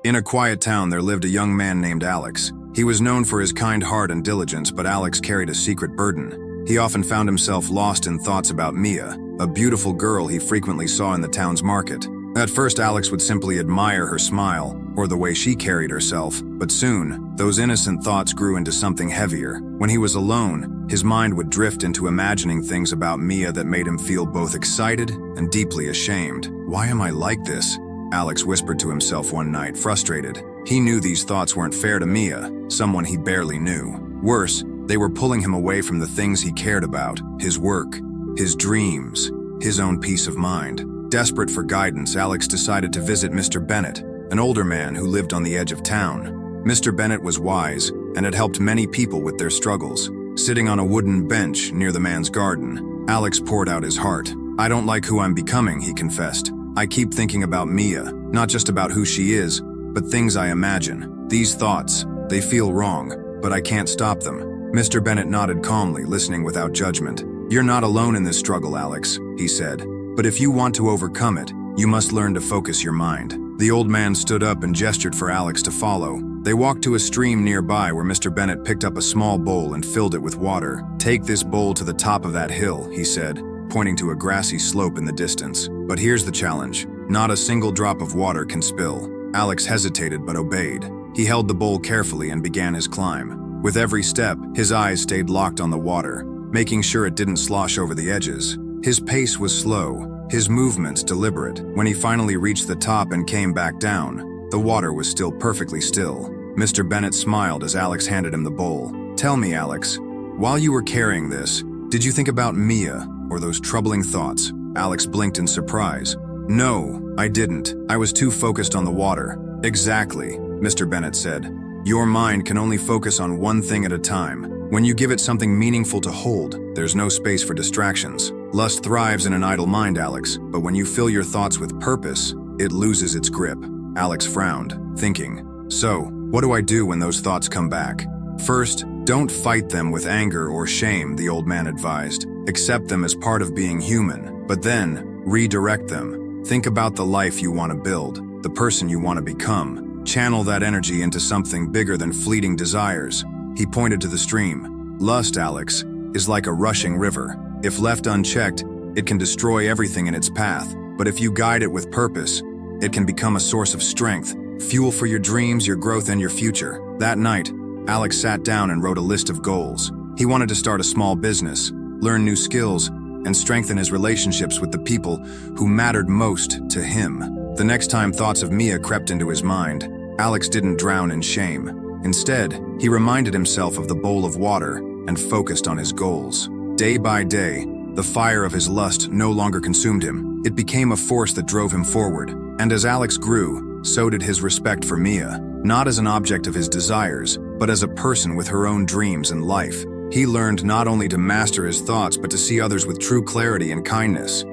In a quiet town, there lived a young man named Alex. He was known for his kind heart and diligence, but Alex carried a secret burden. He often found himself lost in thoughts about Mia, a beautiful girl he frequently saw in the town's market. At first, Alex would simply admire her smile or the way she carried herself, but soon, those innocent thoughts grew into something heavier. When he was alone, his mind would drift into imagining things about Mia that made him feel both excited and deeply ashamed. "Why am I like this?" Alex whispered to himself one night, frustrated. He knew these thoughts weren't fair to Mia, someone he barely knew. Worse, they were pulling him away from the things he cared about: his work, his dreams, his own peace of mind. Desperate for guidance, Alex decided to visit Mr. Bennett, an older man who lived on the edge of town. Mr. Bennett was wise and had helped many people with their struggles. Sitting on a wooden bench near the man's garden, Alex poured out his heart. "I don't like who I'm becoming," he confessed. "I keep thinking about Mia, not just about who she is, but things I imagine. These thoughts, they feel wrong, but I can't stop them." Mr. Bennett nodded calmly, listening without judgment. "You're not alone in this struggle, Alex," he said. "But if you want to overcome it, you must learn to focus your mind." The old man stood up and gestured for Alex to follow. They walked to a stream nearby where Mr. Bennett picked up a small bowl and filled it with water. "Take this bowl to the top of that hill," he said, pointing to a grassy slope in the distance. "But here's the challenge. Not a single drop of water can spill." Alex hesitated but obeyed. He held the bowl carefully and began his climb. With every step, his eyes stayed locked on the water, making sure it didn't slosh over the edges. His pace was slow, his movements deliberate. When he finally reached the top and came back down, the water was still perfectly still. Mr. Bennett smiled as Alex handed him the bowl. "Tell me, Alex, while you were carrying this, did you think about Mia or those troubling thoughts?" Alex blinked in surprise. "No, I didn't. I was too focused on the water." "Exactly," Mr. Bennett said. "Your mind can only focus on one thing at a time. When you give it something meaningful to hold, there's no space for distractions. Lust thrives in an idle mind, Alex, but when you fill your thoughts with purpose, it loses its grip." Alex frowned, thinking, "So, what do I do when those thoughts come back?" "First, don't fight them with anger or shame," the old man advised. "Accept them as part of being human, but then redirect them. Think about the life you want to build, the person you want to become. Channel that energy into something bigger than fleeting desires." He pointed to the stream. "Lust, Alex, is like a rushing river. If left unchecked, it can destroy everything in its path. But if you guide it with purpose, it can become a source of strength, fuel for your dreams, your growth, and your future." That night, Alex sat down and wrote a list of goals. He wanted to start a small business, learn new skills, and strengthen his relationships with the people who mattered most to him. The next time thoughts of Mia crept into his mind, Alex didn't drown in shame. Instead, he reminded himself of the bowl of water and focused on his goals. Day by day, the fire of his lust no longer consumed him. It became a force that drove him forward. And as Alex grew, so did his respect for Mia, not as an object of his desires, but as a person with her own dreams and life. He learned not only to master his thoughts, but to see others with true clarity and kindness.